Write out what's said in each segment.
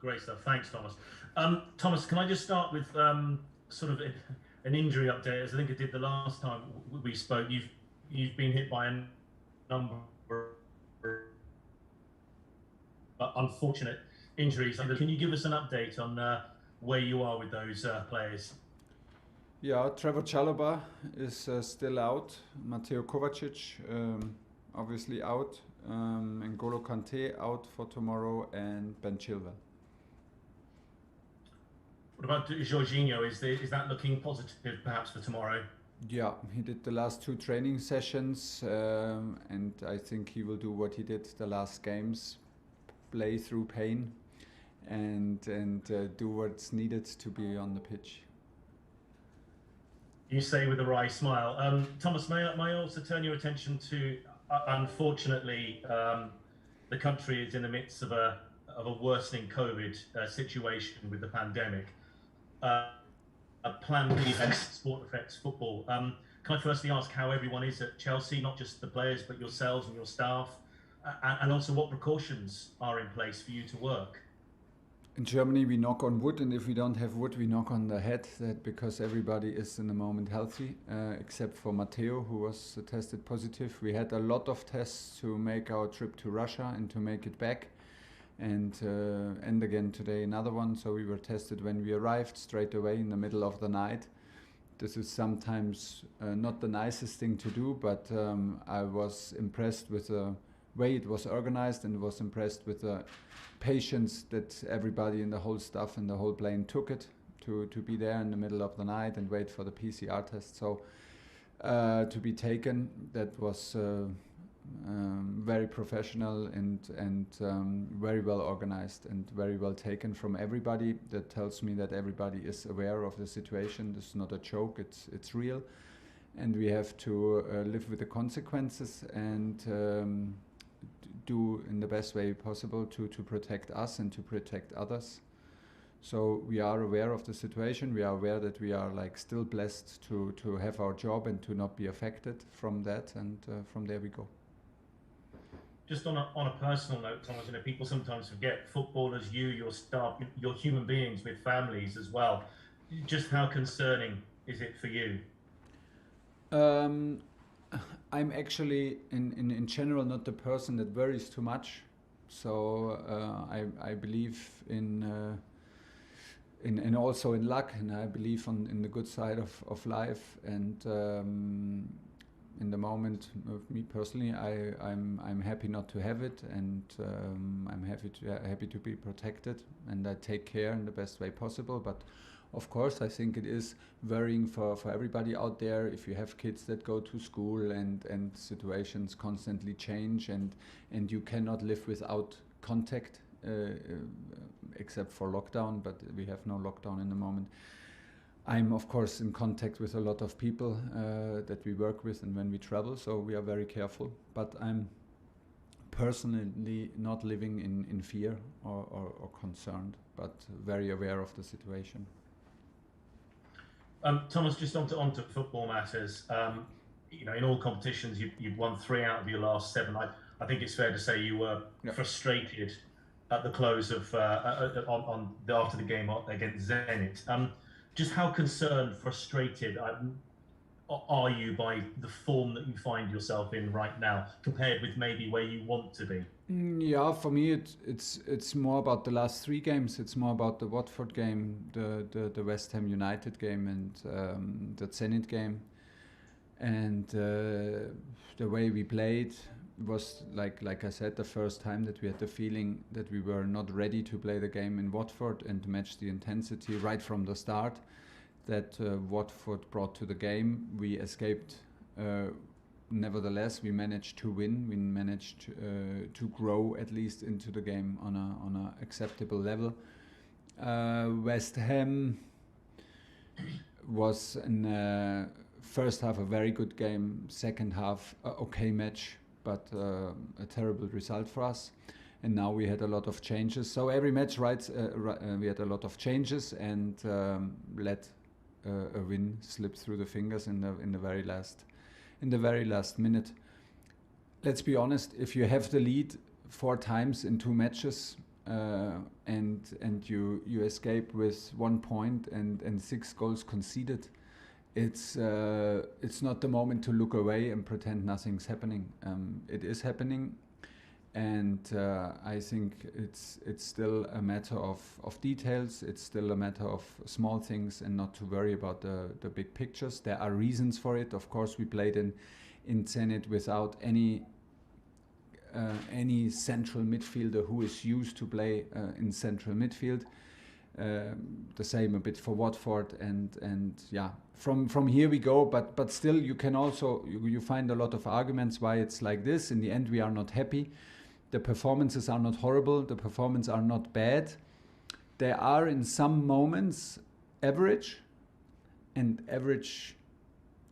Great stuff. Thanks, Thomas. Thomas, can I just start with sort of an injury update? As I think I did the last time we spoke, you've been hit by a number of unfortunate injuries. Can you give us an update on where you are with those players? Yeah, Trevor Chalobah is still out. Mateo Kovacic obviously out. N'Golo Kante out for tomorrow, and Ben Chilwell. What about Jorginho? Is that looking positive perhaps for tomorrow? Yeah, he did the last 2 training sessions, and I think he will do what he did the last games, play through pain, and do what's needed to be on the pitch. You say with a wry smile. Thomas, may I also turn your attention to, unfortunately, the country is in the midst of a worsening COVID situation with the pandemic. Plan B sport affects football. Can I firstly ask how everyone is at Chelsea, not just the players, but yourselves and your staff, and also what precautions are in place for you to work? In Germany, we knock on wood, and if we don't have wood, we knock on the head, that because everybody is in the moment healthy, except for Matteo, who was tested positive. We had a lot of tests to make our trip to Russia and to make it back. And again today another one, so we were tested when we arrived straight away in the middle of the night. This is sometimes not the nicest thing to do, but I was impressed with the way it was organized, and was impressed with the patience that everybody in the whole staff and the whole plane took it to be there in the middle of the night and wait for the PCR test. So to be taken, that was very professional and very well organized and very well taken from everybody. That tells me that everybody is aware of the situation. This is not a joke, it's real, and we have to live with the consequences and do in the best way possible to protect us and to protect others. So we are aware of the situation. We are aware that we are still blessed to have our job and to not be affected from that, and from there we go. Just on a personal note, Thomas, people sometimes forget footballers, your staff, you're human beings with families as well. Just how concerning is it for you? I'm actually in general not the person that worries too much. So I believe in also in luck, and I believe in the good side of life. And in the moment, of me personally, I'm happy not to have it, and I'm happy to be protected, and I take care in the best way possible. But of course, I think it is worrying for everybody out there if you have kids that go to school and situations constantly change, and you cannot live without contact except for lockdown, but we have no lockdown in the moment. I'm of course in contact with a lot of people that we work with and when we travel, so we are very careful. But I'm personally not living in fear or concerned, but very aware of the situation. Thomas, just onto football matters. In all competitions, you've won 3 out of your last 7. I think it's fair to say you were frustrated at the close of after the game against Zenit. Just how concerned, frustrated are you by the form that you find yourself in right now, compared with maybe where you want to be? Yeah, for me it's more about the last 3 games. It's more about the Watford game, the West Ham United game, and the Zenit game, and the way we played was like I said, the first time that we had the feeling that we were not ready to play the game in Watford and to match the intensity right from the start that Watford brought to the game. We escaped. Nevertheless, we managed to win. We managed to grow at least into the game on a acceptable level. West Ham was in first half a very good game. Second half, okay match, but a terrible result for us. And now we had a lot of changes. So every match, we had a lot of changes and let a win slip through the fingers in the very last minute. Let's be honest, if you have the lead 4 times in 2 matches and and you escape with 1 point and 6 goals conceded, it's not the moment to look away and pretend nothing's happening. It is happening, and I think it's still a matter of details. It's still a matter of small things, and not to worry about the big pictures. There are reasons for it. Of course, we played in Zenit without any central midfielder who is used to play in central midfield. The same a bit for Watford, and yeah, from here we go. But still, you can also you find a lot of arguments why it's like this. In the end, we are not happy. The performances are not horrible. The performances are not bad. They are in some moments average, and average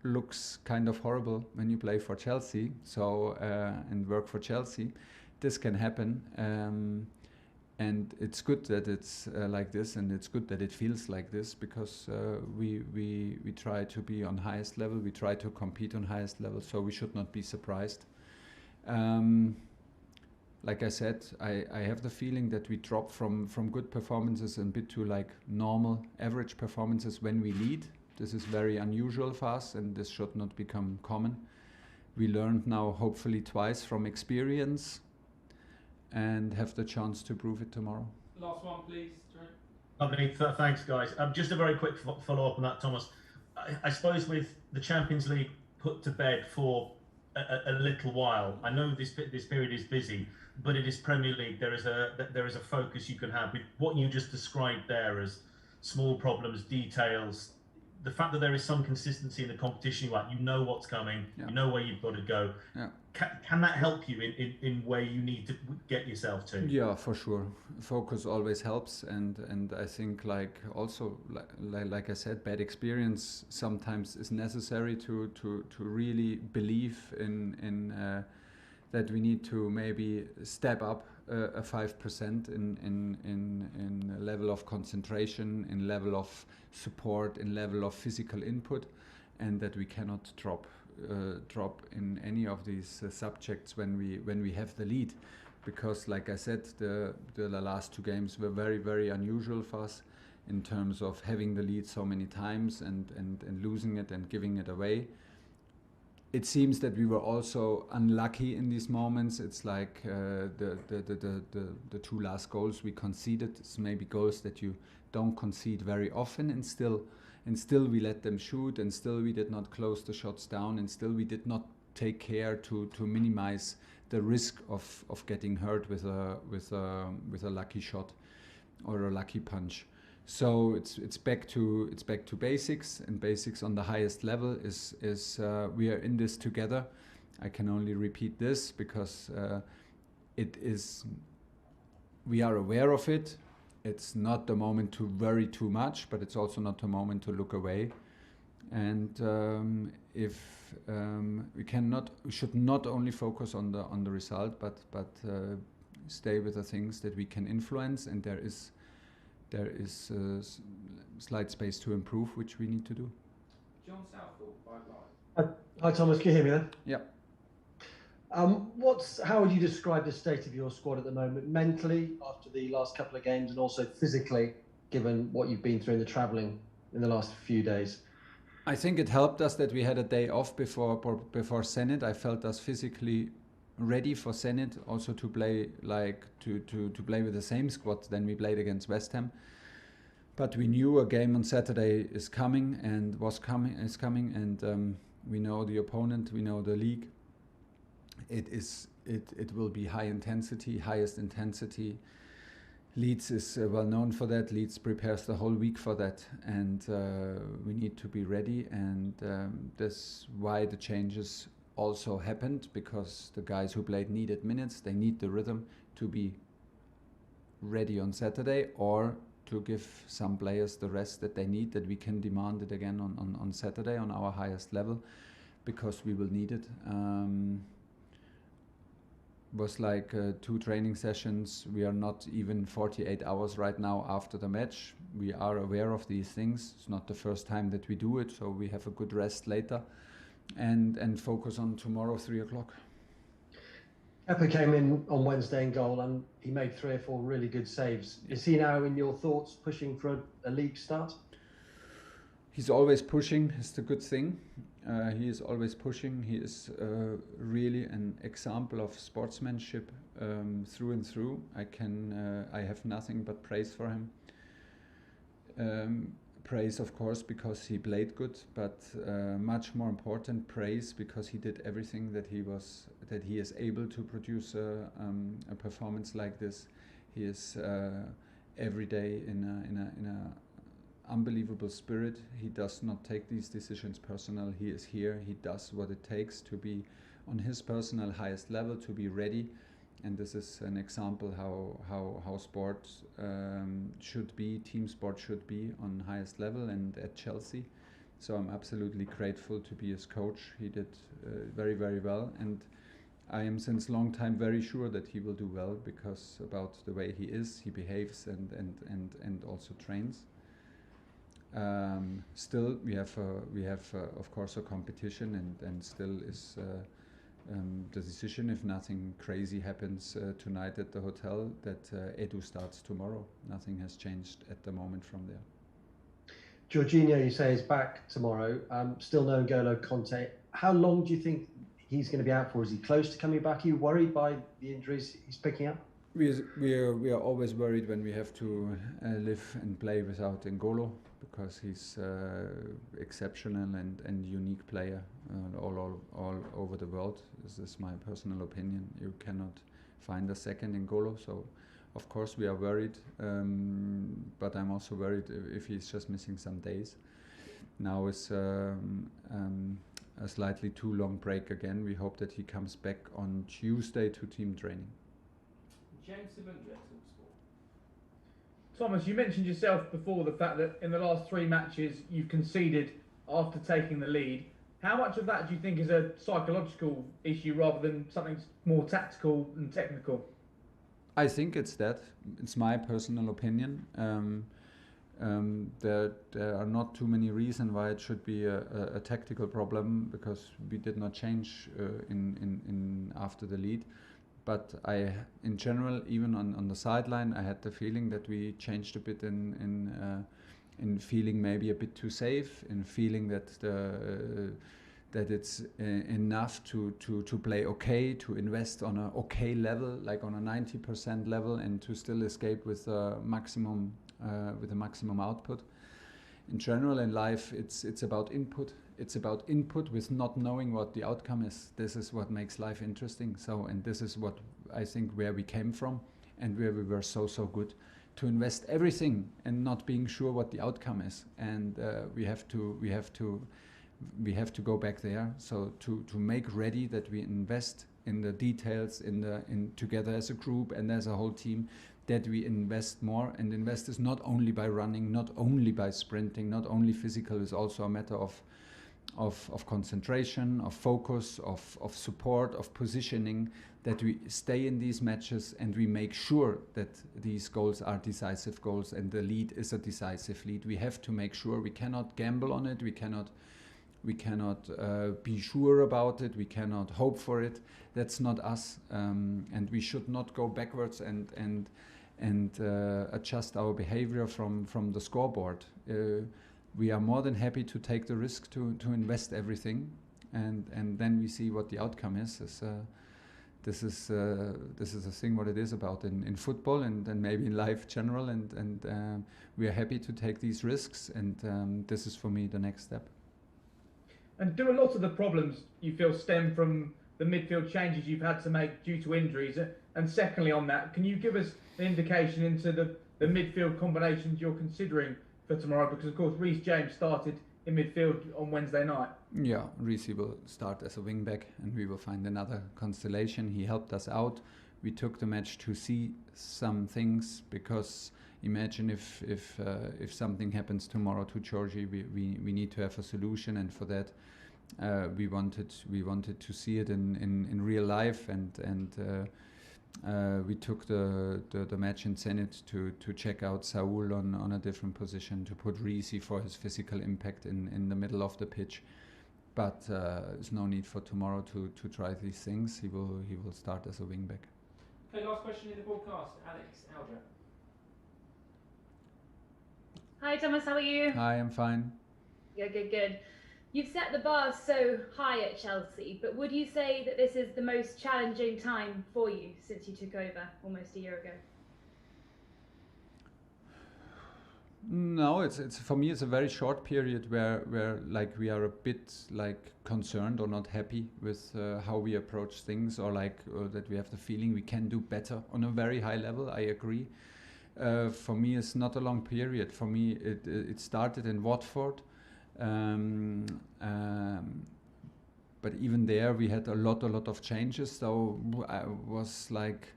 looks kind of horrible when you play for Chelsea. So and work for Chelsea, this can happen. And it's good that it's like this, and it's good that it feels like this, because we try to be on highest level. We try to compete on highest level, so we should not be surprised. Like I said, I have the feeling that we drop from good performances a bit to like normal average performances when we lead. This is very unusual for us, and this should not become common. We learned now hopefully twice from experience, and have the chance to prove it tomorrow. Last one, please, Trent. Lovely. Thanks, guys. Just a very quick follow-up on that, Thomas. I suppose with the Champions League put to bed for a little while, I know this period is busy, but it is Premier League. There is a focus you can have with what you just described there as small problems, details. The fact that there is some consistency in the competition, you know what's coming, you know where you've got to go. Yeah. Can that help you in where you need to get yourself to? Yeah, for sure. Focus always helps, and I think like I said, bad experience sometimes is necessary to really believe in that we need to maybe step up a 5% in level of concentration, in level of support, in level of physical input, and that we cannot drop in any of these subjects when we have the lead, because like I said, the last 2 games were very, very unusual for us in terms of having the lead so many times and losing it and giving it away. It seems that we were also unlucky in these moments. It's like the 2 last goals we conceded. It's maybe goals that you don't concede very often, and still we let them shoot, and still we did not close the shots down, and still we did not take care to minimize the risk of getting hurt with a lucky shot or a lucky punch. So it's back to basics, and basics on the highest level is we are in this together. I can only repeat this because we are aware of it. It's not the moment to worry too much, but it's also not the moment to look away. And if we should not only focus on the result, but stay with the things that we can influence, and there is slight space to improve, which we need to do. John Southall, bye-bye. Hi Thomas, can you hear me then? Yeah. How would you describe the state of your squad at the moment, mentally after the last couple of games, and also physically, given what you've been through in the travelling in the last few days? I think it helped us that we had a day off before Zenit. I felt us physically ready for Zenit, also to play to play with the same squad than we played against West Ham. But we knew a game on Saturday is coming, and and we know the opponent, we know the league. It will be highest intensity. Leeds is well known for that. Leeds prepares the whole week for that, and we need to be ready. And that's why the changes also happened, because the guys who played needed minutes. They need the rhythm to be ready on Saturday, or to give some players the rest that they need, that we can demand it again on Saturday on our highest level, because we will need it. Was like 2 training sessions. We are not even 48 hours right now after the match. We are aware of these things. It's not the first time that we do it, so we have a good rest later, and focus on tomorrow 3 o'clock. Kepa came in on Wednesday in goal and he made 3 or 4 really good saves. Is he now, in your thoughts, pushing for a league start? He's always pushing, is the good thing. He is always pushing. He is really an example of sportsmanship through and through. I have nothing but praise for him. Praise, of course, because he played good, but much more important, praise because he did everything that he is able to produce a performance like this. He is every day in a unbelievable spirit. He does not take these decisions personal. He is here. He does what it takes to be on his personal highest level, to be ready. And this is an example how sport should be, team sport should be on highest level and at Chelsea. So I'm absolutely grateful to be his coach. He did very, very well. And I am since long time very sure that he will do well because about the way he is, he behaves and also trains. Still, we have of course a competition, and still is the decision, if nothing crazy happens tonight at the hotel, that Edu starts tomorrow. Nothing has changed at the moment from there. Jorginho, you say, is back tomorrow. Still no N'Golo Conte. How long do you think he's going to be out for? Is he close to coming back? Are you worried by the injuries he's picking up? We are always worried when we have to live and play without N'Golo, because he's exceptional and unique player all over the world. This is my personal opinion. You cannot find a second N'Golo, so of course we are worried, but I'm also worried if he's just missing some days. Now is a slightly too long break again. We hope that he comes back on Tuesday to team training. James Sibunja, Talksport. Thomas, you mentioned yourself before the fact that in the last 3 matches you've conceded after taking the lead. How much of that do you think is a psychological issue rather than something more tactical and technical? I think it's that. It's my personal opinion. There are not too many reasons why it should be a tactical problem, because we did not change in after the lead. But in general, even on the sideline, I had the feeling that we changed a bit in feeling maybe a bit too safe, in feeling that that it's enough to play okay, to invest on a okay level, like on a 90% level, and to still escape with a maximum output. In general, in life, it's about input. It's about input with not knowing what the outcome is. This is what makes life interesting. So, and this is what I think where we came from and where we were so good, to invest everything and not being sure what the outcome is. And we have to go back there. So to make ready that we invest in the details, in together as a group and as a whole team, that we invest more. And invest is not only by running, not only by sprinting, not only physical. It's also a matter of concentration, of focus, of support, of positioning, that we stay in these matches and we make sure that these goals are decisive goals and the lead is a decisive lead. We have to make sure. We cannot gamble on it. We cannot be sure about it. We cannot hope for it. That's not us. And we should not go backwards and adjust our behavior from the scoreboard. We are more than happy to take the risk to invest everything, and then we see what the outcome is. This is a thing what it is about in football and maybe in life general, and we are happy to take these risks, and this is for me the next step. And do a lot of the problems you feel stem from the midfield changes you've had to make due to injuries? And secondly on that, can you give us an indication into the midfield combinations you're considering for tomorrow? Because of course Reece James started in midfield on Wednesday night. Yeah, Reece will start as a wing back and we will find another constellation. He helped us out. We took the match to see some things, because imagine if something happens tomorrow to Georgie, we need to have a solution, and for that we wanted to see it in real life, and we took the match in Zenit to check out Saul on a different position, to put Reece for his physical impact in the middle of the pitch, but there's no need for tomorrow to try these things. He will start as a wing back. Okay, last question in the broadcast, Alex Alger. Hi Thomas, how are you? Hi, I'm fine. Good. You've set the bar so high at Chelsea, but would you say that this is the most challenging time for you since you took over almost a year ago? No, it's for me it's a very short period where like we are a bit like concerned or not happy with how we approach things, or like that we have the feeling we can do better on a very high level. I agree. For me, it's not a long period. For me, it started in Watford, but even there we had a lot of changes. So I was like,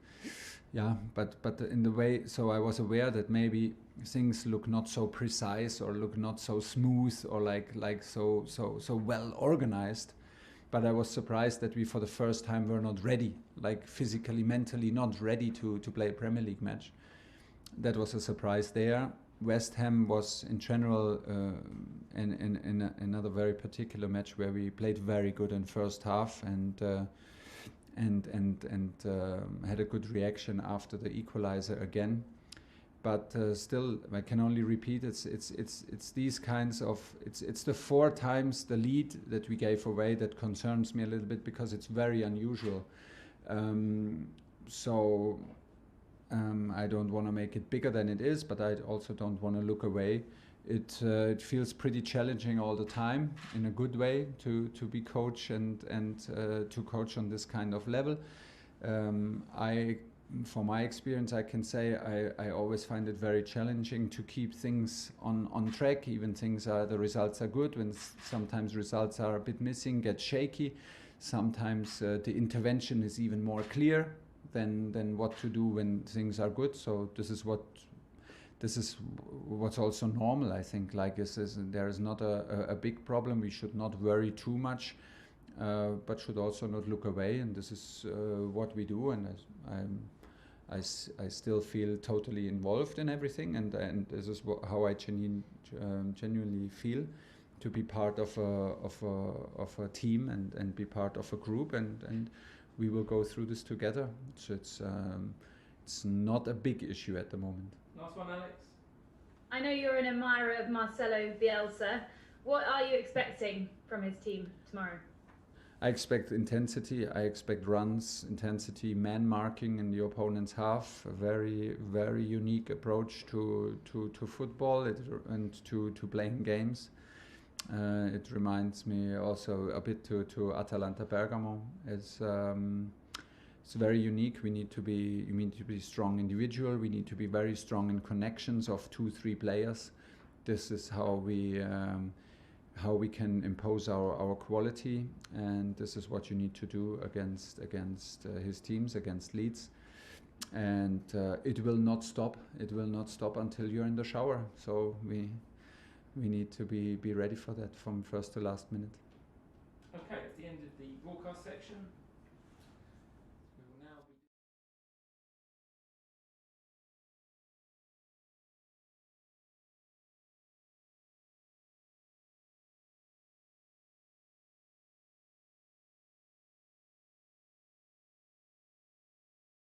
yeah, but in the way. So I was aware that maybe things look not so precise or look not so smooth or like so well organized. But I was surprised that we for the first time were not ready, like physically, mentally not ready to play a Premier League match. That was a surprise there. West Ham was in general in another very particular match where we played very good in first half and had a good reaction after the equalizer again. But still, I can only repeat, it's these kinds of it's the 4 times the lead that we gave away that concerns me a little bit, because it's very unusual. I don't want to make it bigger than it is, but I also don't want to look away. It feels pretty challenging all the time, in a good way, to be coach and to coach on this kind of level. From my experience, I can say I always find it very challenging to keep things on track. Even the results are good, when sometimes results are a bit missing, get shaky. Sometimes the intervention is even more clear than what to do when things are good. So this is what's also normal, I think. Like there is not a big problem. We should not worry too much, but should also not look away. And this is what we do. And I still feel totally involved in everything. And this is how I genuinely feel, to be part of a team and be part of a group, and we will go through this together. So it's not a big issue at the moment. Last one, Alex. I know you're an admirer of Marcelo Bielsa. What are you expecting from his team tomorrow? I expect intensity. I expect runs, intensity, man marking in the opponent's half. A very, very unique approach to football and to playing games. It reminds me also a bit to Atalanta Bergamo. It's very unique. We need to be strong individual. We need to be very strong in connections of 2-3 players. This is how we can impose our quality, and this is what you need to do against his teams, against Leeds. And it will not stop. It will not stop until you're in the shower. So we need to be ready for that from first to last minute. Okay, at the end of the broadcast section,